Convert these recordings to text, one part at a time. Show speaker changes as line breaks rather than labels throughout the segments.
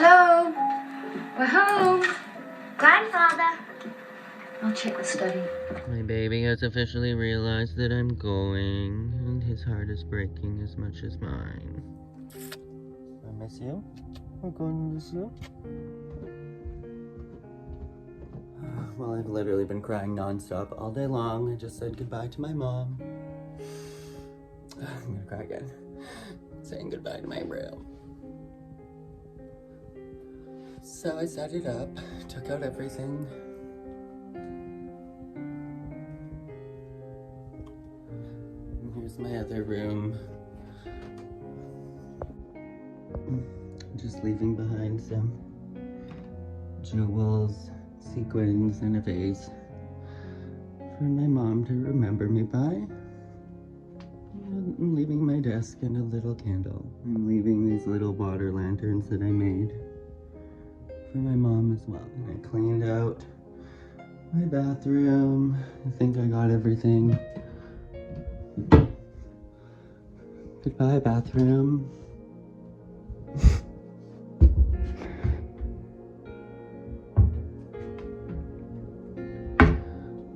Hello? We're home.
Grandfather.
I'll check the study.
My baby has officially realized that I'm going, and his heart is breaking as much as mine. I miss you. I'm going to miss you. Well, I've literally been crying nonstop all day long. I just said goodbye to my mom. I'm gonna cry again. Saying goodbye to my room. So I set it up, took out everything. And here's my other room. Just leaving behind some jewels, sequins, and a vase for my mom to remember me by. I'm leaving my desk and a little candle. I'm leaving these little water lanterns that I made for my mom as well. And I cleaned out my bathroom. I think I got everything. Goodbye, bathroom.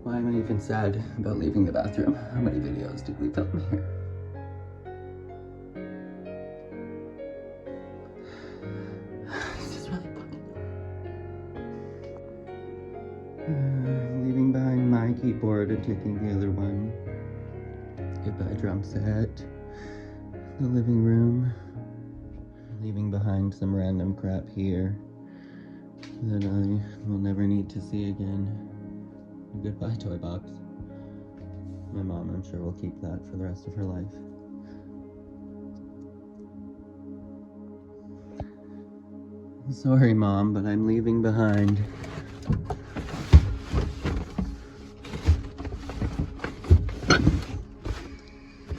Why am I even sad about leaving the bathroom? How many videos did we film here? This is really fucking leaving behind my keyboard and taking the other one. Goodbye, drum set. The living room. Leaving behind some random crap here that I will never need to see again. Goodbye, toy box. My mom, I'm sure, will keep that for the rest of her life. Sorry, Mom, but I'm leaving behind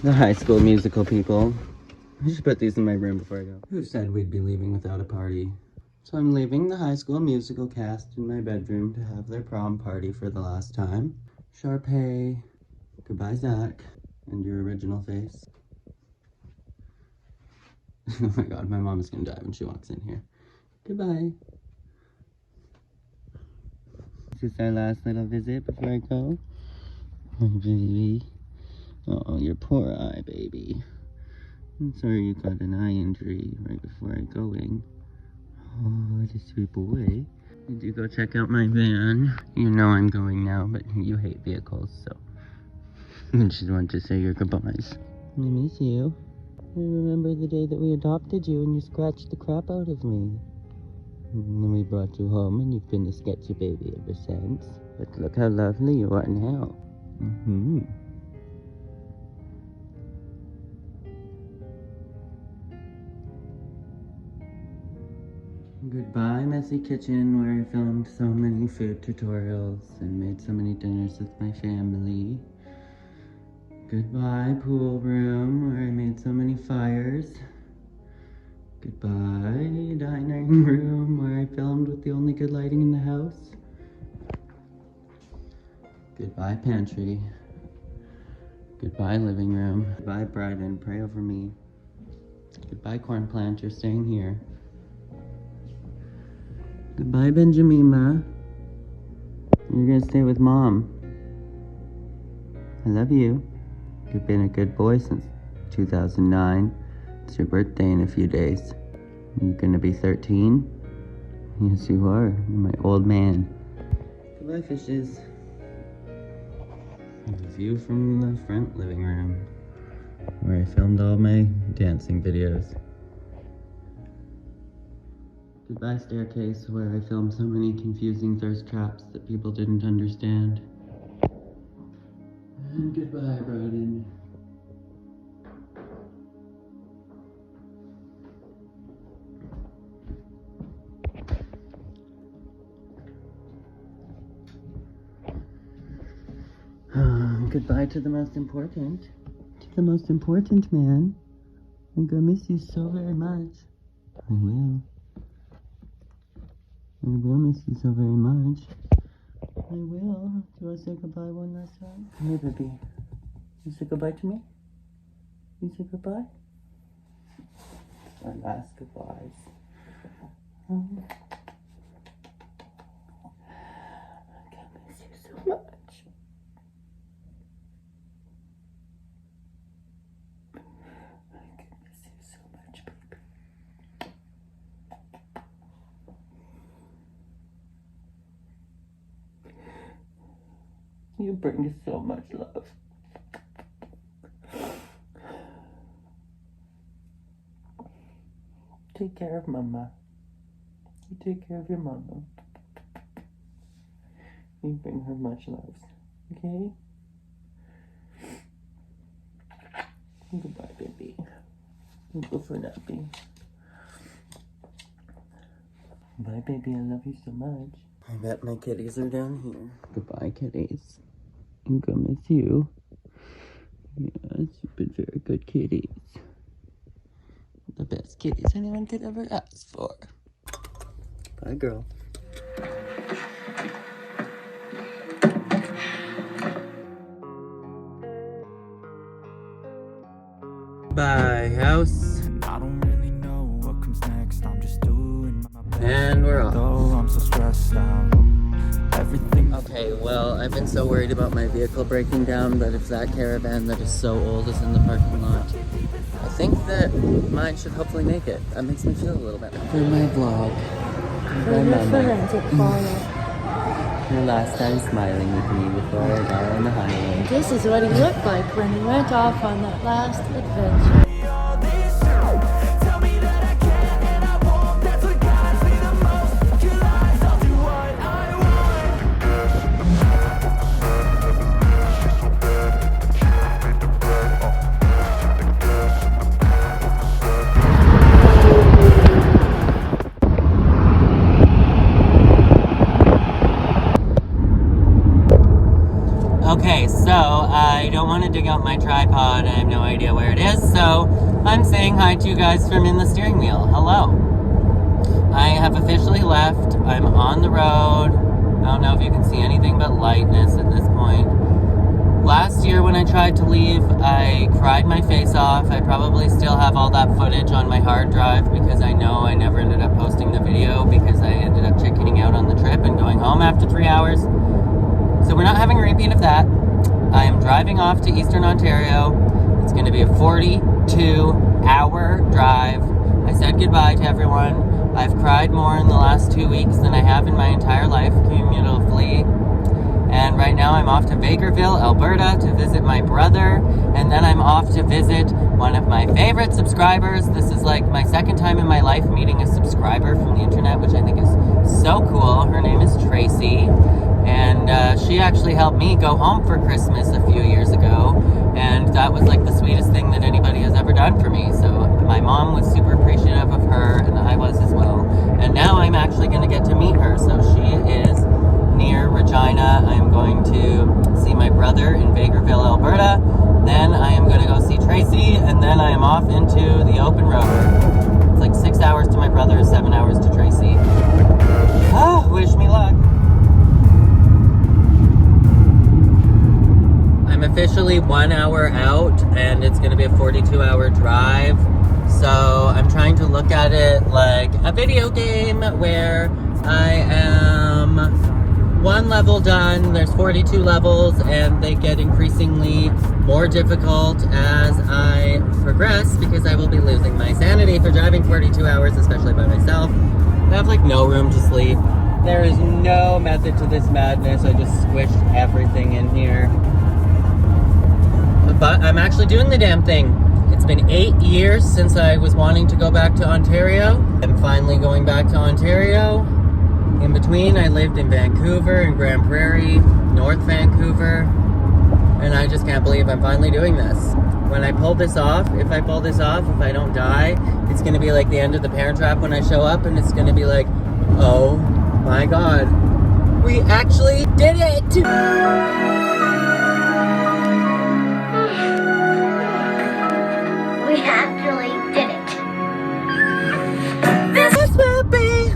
the High School Musical people. I should put these in my room before I go. Who said we'd be leaving without a party? So I'm leaving the High School Musical cast in my bedroom to have their prom party for the last time. Sharpay, goodbye, Zach, and your original face. Oh my god, my mom is gonna die when she walks in here. Goodbye. This is our last little visit before I go. Oh, baby. Oh, your poor eye, baby. I'm sorry you got an eye injury right before I going. Oh, what a sweet boy. Did you go check out my van? You know I'm going now, but you hate vehicles, so I just want to say your goodbyes. I miss you. I remember the day that we adopted you and you scratched the crap out of me. And then we brought you home and you've been a sketchy baby ever since. But look how lovely you are now. Mm-hmm. Goodbye, messy kitchen, where I filmed so many food tutorials and made so many dinners with my family. Goodbye, pool room, where I made so many fires. Goodbye, dining room, where I filmed with the only good lighting in the house. Goodbye, pantry. Goodbye, living room. Goodbye, Bryden, pray over me. Goodbye, corn plant, you're staying here. Goodbye, Benjamima. You're gonna stay with Mom. I love you. You've been a good boy since 2009. It's your birthday in a few days. You're gonna be 13? Yes, you are. You're my old man. Goodbye, fishes. The view from the front living room, where I filmed all my dancing videos. Goodbye, staircase, where I filmed so many confusing thirst traps that people didn't understand. And goodbye, Bryden. Goodbye to the most important. To the most important man. I'm gonna miss you so very much. I will. I will miss you so very much. I will. Do you want to say goodbye one last time? Come here, baby. You say goodbye to me? You say goodbye? Our last goodbyes. miss you so much. I miss you so much, baby. You bring so much love. Take care of Mama. You take care of your mama. You bring her much love. Okay? Goodbye, baby. Go for nappy. Bye, baby. I love you so much. I bet my kitties are down here. Goodbye, kitties. I'm gonna miss you. Yes, you've been very good kitties. The best kitties anyone could ever ask for. Bye, girl. Bye, house.
I don't really know what comes next. I'm just doing my best.
And we're on.
Though I'm so stressed out. Everything.
Okay, well, I've been so worried about my vehicle breaking down, but if that caravan that is so old is in the parking lot, I think that mine should hopefully make it. That makes me feel a little better. For my vlog.
For your forensic photo.
Your last time smiling with me before I got on the highway.
This is what he looked like when he went off on that last adventure.
Tell me that I can and I won't. That's what guides me the most. Your lies, I'll do what I
Okay, so I don't want to dig out my tripod. I have no idea where it is, so I'm saying hi to you guys from in the steering wheel. Hello. I have officially left. I'm on the road. I don't know if you can see anything but lightness at this point. Last year when I tried to leave, I cried my face off. I probably still have all that footage on my hard drive because I know I never ended up posting the video because I ended up chickening out on the trip and going home after 3 hours. So we're not having a repeat of that. I am driving off to Eastern Ontario. It's going to be a 42-hour drive. I said goodbye to everyone. I've cried more in the last 2 weeks than I have in my entire life, cumulatively. And right now I'm off to Bakerville, Alberta to visit my brother. And then I'm off to visit one of my favorite subscribers. This is like my second time in my life meeting a subscriber from the internet, which I think is so cool. Her name is Tracy. And she actually helped me go home for Christmas a few years ago. And that was like the sweetest thing that anybody has ever done for me. So my mom was super appreciative of her, and I was as well. And now I'm actually going to get to meet her. So she is near Regina. I am going to see my brother in Bakerville, Alberta. Then I am going to go see Tracy, and then I am off into the open road. It's like 6 hours to my brother, 7 hours to Tracy. Oh, wish me luck. I'm officially 1 hour out, and it's going to be a 42-hour drive. So I'm trying to look at it like a video game where I am one level done. There's 42 levels, and they get increasingly more difficult as I progress because I will be losing my sanity for driving 42 hours, especially by myself. I have like no room to sleep. There is no method to this madness. I just squished everything in here. But I'm actually doing the damn thing. It's been 8 years since I was wanting to go back to Ontario. I'm finally going back to Ontario. In between, I lived in Vancouver and Grand Prairie, North Vancouver, and I just can't believe I'm finally doing this. When I pull this off, if I pull this off, if I don't die, it's going to be like the end of the Parent Trap when I show up, and it's going to be like, oh my god, we actually did it!
We actually did it.
This will be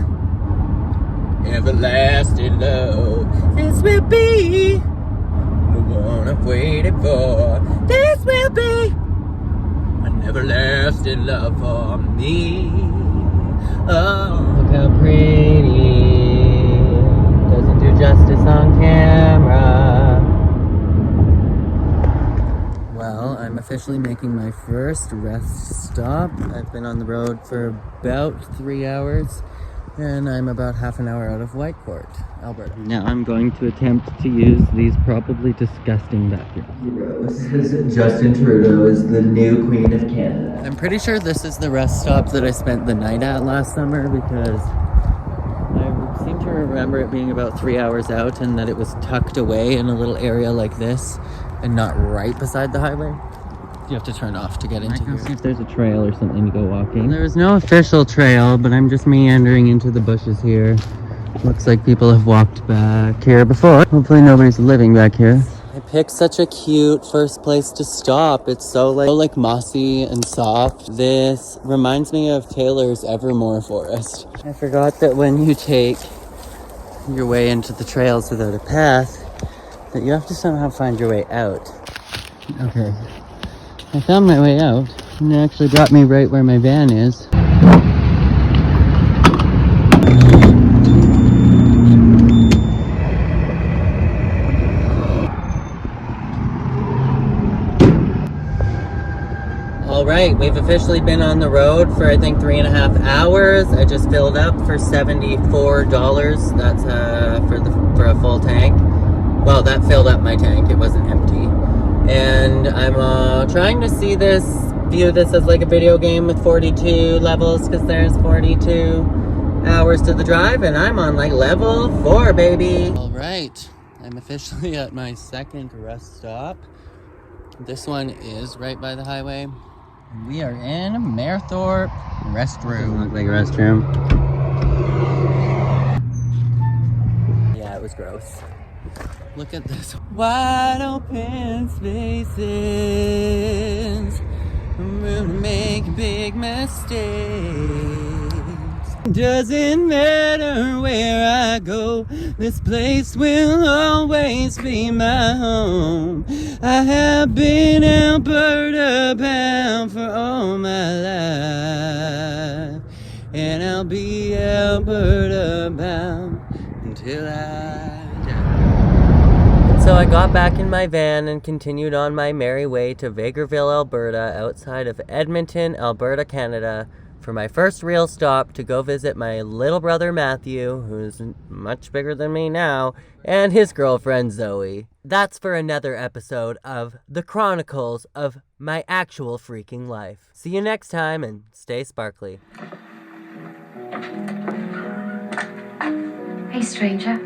everlasting love. This will be the one I've waited for. This will be an everlasting love for me. Oh, look how pretty officially making my first rest stop. I've been on the road for about 3 hours, and I'm about half an hour out of Whitecourt, Alberta. Now I'm going to attempt to use these probably disgusting bathrooms. Justin Trudeau is the new Queen of Canada. I'm pretty sure this is the rest stop that I spent the night at last summer, because I seem to remember it being about 3 hours out and that it was tucked away in a little area like this and not right beside the highway. You have to turn off to get into here. See if there's a trail or something to go walking. There is no official trail, but I'm just meandering into the bushes here. Looks like people have walked back here before. Hopefully nobody's living back here. I picked such a cute first place to stop. It's so like mossy and soft. This reminds me of Taylor's Evermore Forest. I forgot that when you take your way into the trails without a path, that you have to somehow find your way out. Okay. I found my way out, and it actually brought me right where my van is. Alright, we've officially been on the road for I think 3.5 hours. I just filled up for $74. That's for a full tank. Well, that filled up my tank, it wasn't empty. And I'm trying to view this as like a video game with 42 levels, because there's 42 hours to the drive, and I'm on like level 4, baby. All right, I'm officially at my second rest stop. This one is right by the highway. We are in Mayerthorpe restroom. Doesn't look like a restroom. Yeah, it was gross. Look at this. Wide open spaces, room to make big mistakes. Doesn't matter where I go, this place will always be my home. I have been Alberta bound for all my life, and I'll be Alberta bound until I die. So I got back in my van and continued on my merry way to Vegreville, Alberta, outside of Edmonton, Alberta, Canada, for my first real stop to go visit my little brother Matthew, who's much bigger than me now, and his girlfriend Zoe. That's for another episode of The Chronicles of My Actual Freaking Life. See you next time, and stay sparkly.
Hey, stranger.